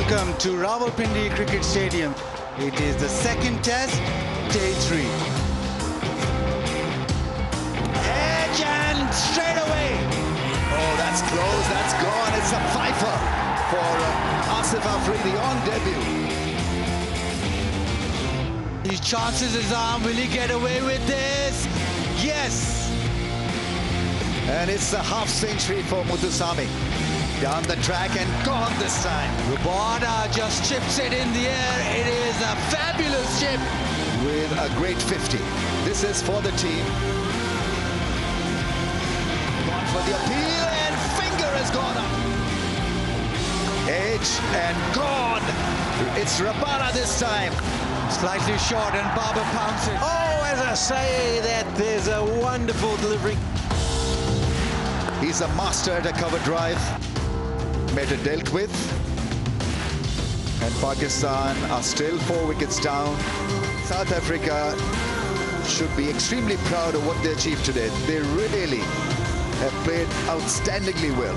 Welcome to Rawalpindi Cricket Stadium. It is the second test, day 3. Edge and straight away. Oh, that's close, that's gone. It's a fifer for Asif Afridi on debut. He chances his arm. Will he get away with this? Yes. And it's a half century for Muthusamy. Down the track and gone this time. Rabada just chips it in the air. It is a fabulous chip. With a great 50. This is for the team. Gone for the appeal and finger has gone up. Edge and gone. It's Rabada this time. Slightly short and Barber pounces. Oh, as I say, that there's a wonderful delivery. He's a master at a cover drive. Meta dealt with. And Pakistan are still 4 wickets down. South Africa should be extremely proud of what they achieved today. They really have played outstandingly well.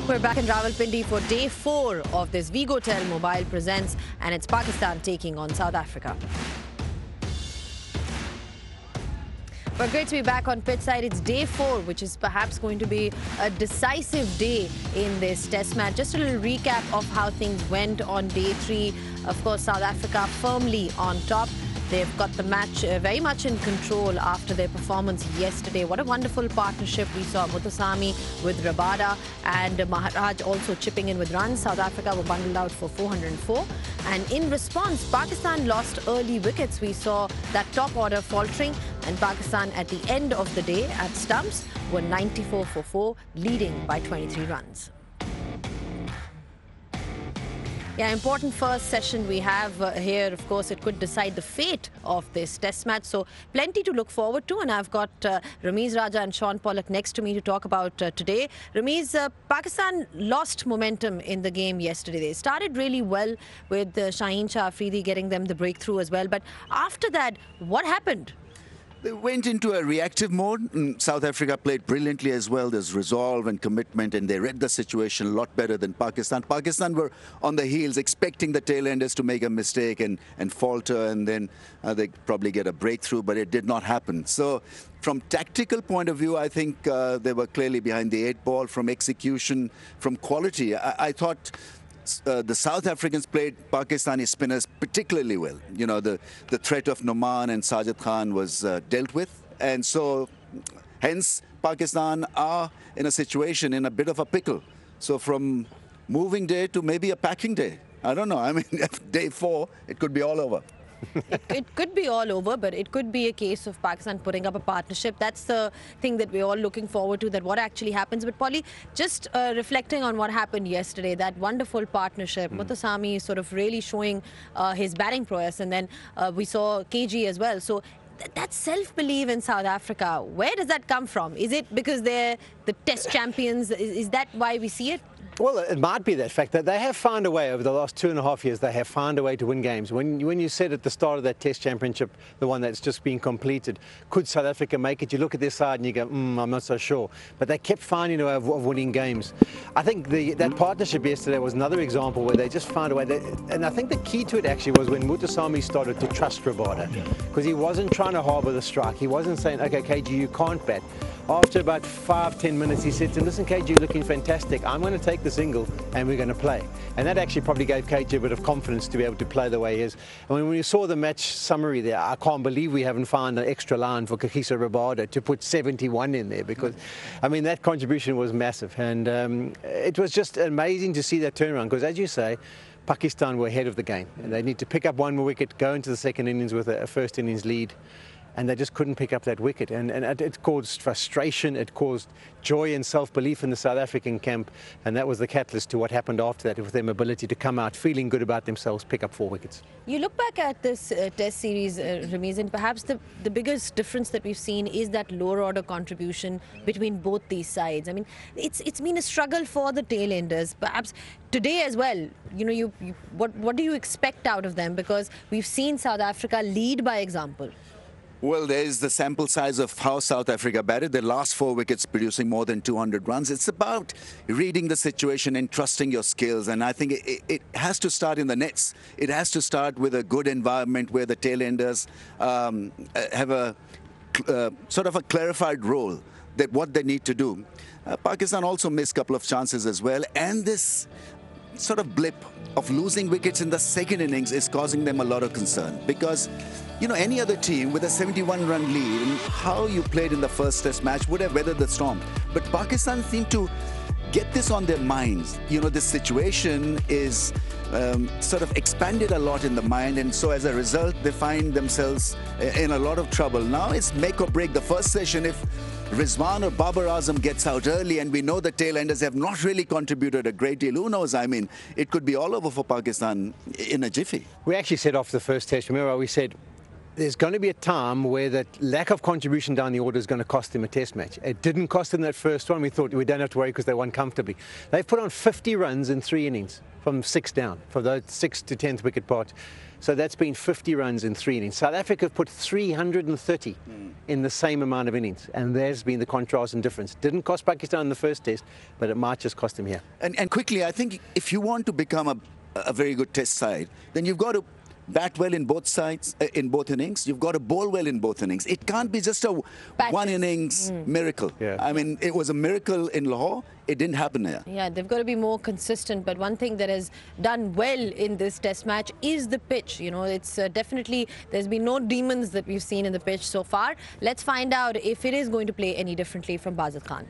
We're back in Rawalpindi for day 4 of this Vigotel Mobile Presents, and it's Pakistan taking on South Africa. But great to be back on pitch side. It's day 4, which is perhaps going to be a decisive day in this test match. Just a little recap of how things went on day 3. Of course, South Africa firmly on top. They've got the match very much in control after their performance yesterday. What a wonderful partnership we saw. Muthusamy with Rabada and Maharaj also chipping in with runs. South Africa were bundled out for 404. And in response, Pakistan lost early wickets. We saw that top order faltering, and Pakistan at the end of the day at stumps were 94 for 4, leading by 23 runs. Yeah, important first session we have here. Of course, it could decide the fate of this test match. So plenty to look forward to. And I've got Ramiz Raja and Sean Pollock next to me to talk about today. Ramiz, Pakistan lost momentum in the game yesterday. They started really well with Shaheen Shah Afridi getting them the breakthrough as well. But after that, what happened? They went into a reactive mode. South Africa played brilliantly as well. There's resolve and commitment, and they read the situation a lot better than Pakistan. Pakistan were on the heels, expecting the tail-enders to make a mistake and falter, and then they probably get a breakthrough, but it did not happen. So from tactical point of view, I think they were clearly behind the 8 ball. From execution, from quality, I thought the South Africans played Pakistani spinners particularly well. You know, the threat of Noman and Sajid Khan was dealt with. And so, hence, Pakistan are in a situation, in a bit of a pickle. So from moving day to maybe a packing day. I don't know. I mean, day 4, it could be all over. It could be all over, but it could be a case of Pakistan putting up a partnership. That's the thing that we're all looking forward to, that what actually happens. But Polly, just reflecting on what happened yesterday, that wonderful partnership, Muthusamy sort of really showing his batting prowess, and then we saw KG as well. So that self-belief in South Africa, where does that come from? Is it because they're the test champions? Is that why we see it? Well, it might be that fact that they have found a way over the last 2.5 years. They have found a way to win games. When you said at the start of that Test Championship, the one that's just been completed, could South Africa make it? You look at their side and you go, I'm not so sure. But they kept finding a way of winning games. I think that partnership yesterday was another example where they just found a way. And I think the key to it actually was when Muthusamy started to trust Rabada, because he wasn't trying to harbour the strike. He wasn't saying, okay, KG, you can't bat. After about 5-10 minutes, he said to him, listen, KG, you're looking fantastic. I'm going to take the single and we're going to play. And that actually probably gave KG a bit of confidence to be able to play the way he is. I mean, when you saw the match summary there, I can't believe we haven't found an extra line for Kagiso Rabada to put 71 in there, because, I mean, that contribution was massive. And it was just amazing to see that turnaround, because, as you say, Pakistan were ahead of the game. And they need to pick up 1 more wicket, go into the second innings with a first innings lead. And they just couldn't pick up that wicket. And it caused frustration, it caused joy and self-belief in the South African camp. And that was the catalyst to what happened after that, with their ability to come out feeling good about themselves, pick up 4 wickets. You look back at this test series, Ramiz, and perhaps the biggest difference that we've seen is that lower order contribution between both these sides. I mean, it's been a struggle for the tail-enders. Perhaps today as well, you know, what do you expect out of them? Because we've seen South Africa lead by example. Well, there is the sample size of how South Africa batted. The last 4 wickets producing more than 200 runs. It's about reading the situation and trusting your skills. And I think it has to start in the nets. It has to start with a good environment where the tailenders have a sort of a clarified role that what they need to do. Pakistan also missed a couple of chances as well. And this sort of blip of losing wickets in the second innings is causing them a lot of concern, because any other team with a 71-run lead and how you played in the first test match would have weathered the storm. But Pakistan seemed to get this on their minds. This situation is sort of expanded a lot in the mind, and so as a result, they find themselves in a lot of trouble. Now it's make or break the first session. If Rizwan or Babar Azam gets out early, and we know the tailenders have not really contributed a great deal. Who knows? I mean, it could be all over for Pakistan in a jiffy. We actually said after the first test, remember we said there's going to be a time where that lack of contribution down the order is going to cost them a test match. It didn't cost them that first one. We thought we don't have to worry because they won comfortably. They've put on 50 runs in 3 innings from 6 down, for the 6th to 10th wicket part. So that's been 50 runs in 3 innings. South Africa have put 330 in the same amount of innings. And there's been the contrast and difference. Didn't cost Pakistan in the first test, but it might just cost them here. And quickly, I think if you want to become a very good test side, then you've got to bat well in both sides, in both innings. You've got to bowl well in both innings. It can't be just a one innings miracle. Yeah. I mean, it was a miracle in Lahore. It didn't happen here. Yeah, they've got to be more consistent. But one thing that has done well in this test match is the pitch. It's definitely, there's been no demons that we've seen in the pitch so far. Let's find out if it is going to play any differently from Bazid Khan.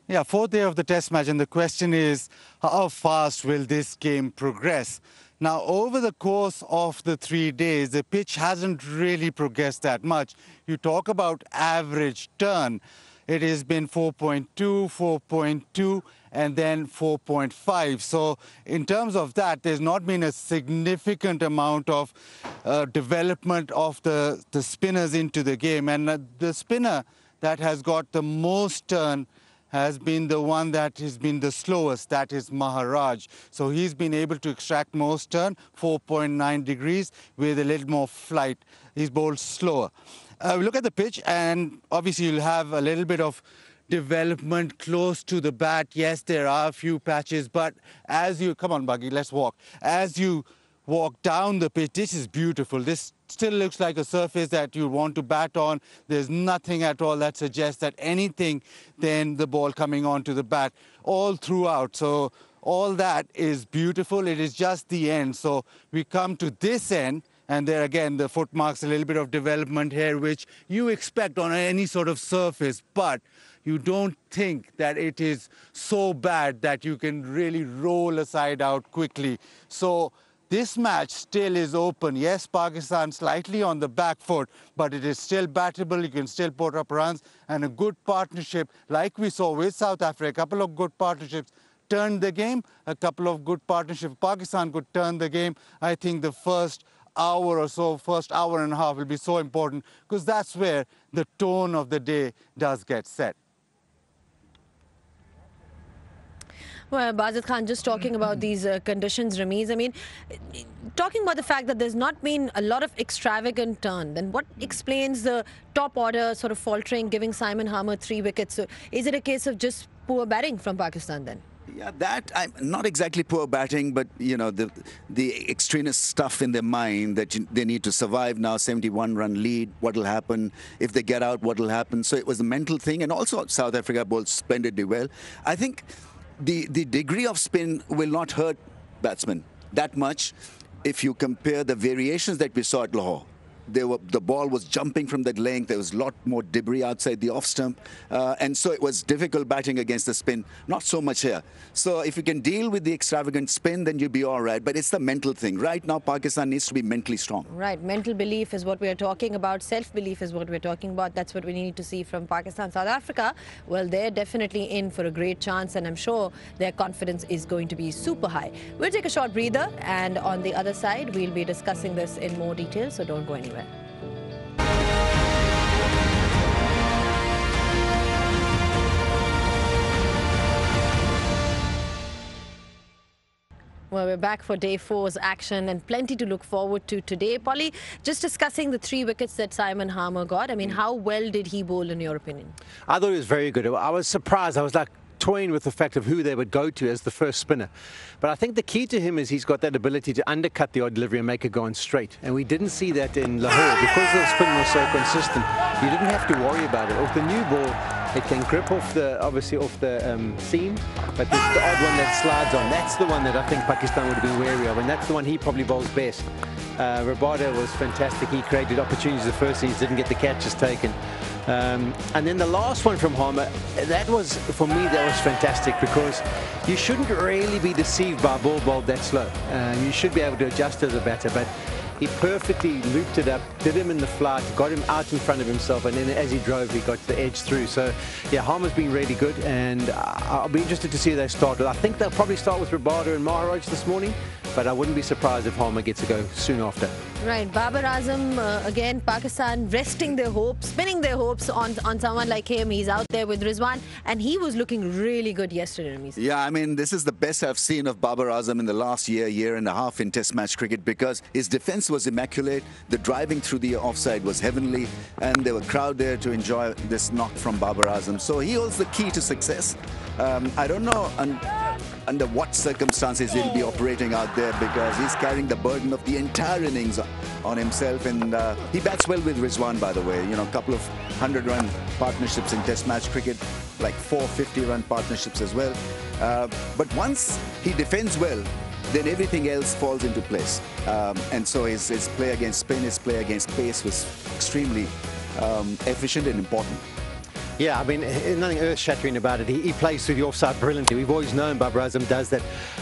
Yeah, 4th day of the test match, and the question is, how fast will this game progress? Now, over the course of the 3 days, the pitch hasn't really progressed that much. You talk about average turn. It has been 4.2, 4.2, and then 4.5. So in terms of that, there's not been a significant amount of development of the spinners into the game. And the spinner that has got the most turn has been the one that has been the slowest, that is Maharaj. So he's been able to extract most turn, 4.9 degrees, with a little more flight. He's bowled slower. We look at the pitch, and obviously you'll have a little bit of development close to the bat. Yes, there are a few patches, but as you, come on Buggy, let's walk. As you walk down the pitch, this is beautiful. This still looks like a surface that you want to bat on. There's nothing at all that suggests that anything than the ball coming onto the bat all throughout. So all that is beautiful. It is just the end. So we come to this end, and there again, the foot marks, a little bit of development here, which you expect on any sort of surface, but you don't think that it is so bad that you can really roll a side out quickly. So this match still is open. Yes, Pakistan slightly on the back foot, but it is still battable. You can still put up runs, and a good partnership like we saw with South Africa. A couple of good partnerships turned the game. A couple of good partnerships. Pakistan could turn the game. I think the first hour or so, first hour and a half will be so important, because that's where the tone of the day does get set. Well, Bazid Khan, just talking about these conditions, Ramiz, I mean, talking about the fact that there's not been a lot of extravagant turn, then what explains the top order sort of faltering, giving Simon Harmer 3 wickets? So is it a case of just poor batting from Pakistan then? Yeah, I'm not exactly poor batting, but the extraneous stuff in their mind that they need to survive now. 71-run lead. What will happen if they get out? What will happen? So it was a mental thing, and also South Africa bowled splendidly well. I think the degree of spin will not hurt batsmen that much if you compare the variations that we saw at Lahore. The ball was jumping from that length. There was a lot more debris outside the off stump. And so it was difficult batting against the spin. Not so much here. So if you can deal with the extravagant spin, then you'll be all right. But it's the mental thing. Right now, Pakistan needs to be mentally strong. Right. Mental belief is what we're talking about. Self-belief is what we're talking about. That's what we need to see from Pakistan. South Africa, well, they're definitely in for a great chance. And I'm sure their confidence is going to be super high. We'll take a short breather. And on the other side, we'll be discussing this in more detail. So don't go anywhere. Well, we're back for day 4's action and plenty to look forward to today. Polly, just discussing the 3 wickets that Simon Harmer got. I mean, how well did he bowl in your opinion? I thought he was very good. I was surprised. I was like toying with the fact of who they would go to as the first spinner. But I think the key to him is he's got that ability to undercut the odd delivery and make it go on straight. And we didn't see that in Lahore. Because the spin was so consistent, you didn't have to worry about it. Off the new ball, it can grip off obviously off the seam, but the odd one that slides on, that's the one that I think Pakistan would have been wary of, and that's the one he probably bowls best. Rabada was fantastic. He created opportunities the first innings, didn't get the catches taken. And then the last one from Harmer, that was, for me, that was fantastic, because you shouldn't really be deceived by a ball bowled that slow. You should be able to adjust as a batter, but he perfectly looped it up, did him in the flight, got him out in front of himself, and then as he drove, he got the edge through. So, yeah, Harmer's been really good, and I'll be interested to see how they start. I think they'll probably start with Rabada and Maharaj this morning, but I wouldn't be surprised if Harmer gets a go soon after. Right, Babar Azam, again, Pakistan resting their hopes, spinning their hopes on someone like him. He's out there with Rizwan, and he was looking really good yesterday, Ramisa. Yeah, I mean, this is the best I've seen of Babar Azam in the last year and a half in Test match cricket, because his defence was immaculate, the driving through the offside was heavenly, and there were a crowd there to enjoy this knock from Babar Azam. So he holds the key to success. I don't know under what circumstances he'll be operating out there, because he's carrying the burden of the entire innings on himself, and he bats well with Rizwan, by the way. You know, a couple of 100-run partnerships in Test match cricket, like 450-run partnerships as well. But once he defends well, then everything else falls into place. And so his play against spin, his play against pace was extremely efficient and important. Yeah, I mean, nothing earth-shattering about it. He plays through the offside brilliantly. We've always known Babar Azam does that.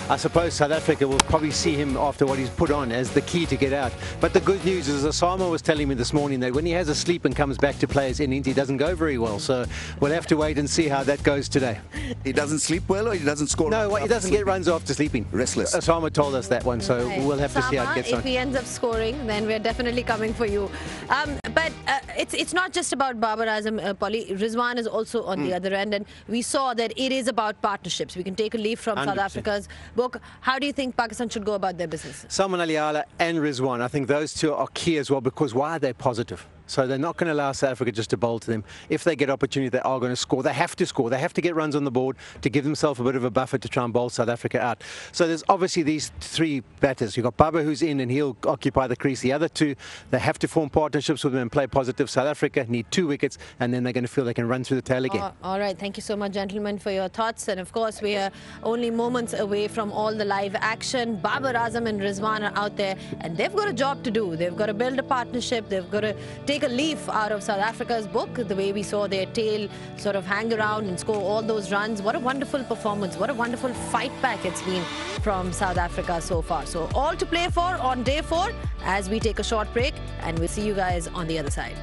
I suppose South Africa will probably see him after what he's put on as the key to get out. But the good news is, Osama was telling me this morning that when he has a sleep and comes back to play his innings, he doesn't go very well. So we'll have to wait and see how that goes today. He doesn't sleep well, or he doesn't score? No, he doesn't get runs after sleeping. Restless. Osama told us that one, so we'll have to see how it gets on. If he ends up scoring, then we're definitely coming for you. But it's not just about Babar Azam, Polly. Rizwan is also on the other end, and we saw that it is about partnerships. We can take a leaf from 100%. South Africa's book. How do you think Pakistan should go about their business? Salman Ali Ala and Rizwan, I think those two are key as well, because why are they positive? So they're not going to allow South Africa just to bowl to them. If they get opportunity, they are going to score. They have to score. They have to get runs on the board to give themselves a bit of a buffer to try and bowl South Africa out. So there's obviously these 3 batters. You've got Baba, who's in, and he'll occupy the crease. The other 2, they have to form partnerships with them and play positive. South Africa need 2 wickets, and then they're going to feel they can run through the tail again. All right. Thank you so much, gentlemen, for your thoughts. And of course, we are only moments away from all the live action. Babar Azam and Rizwan are out there, and they've got a job to do. They've got to build a partnership. They've got to take a leaf out of South Africa's book, the way we saw their tail sort of hang around and score all those runs. What a wonderful performance. What a wonderful fight back it's been from South Africa so far. So all to play for on day 4 as we take a short break, and we'll see you guys on the other side.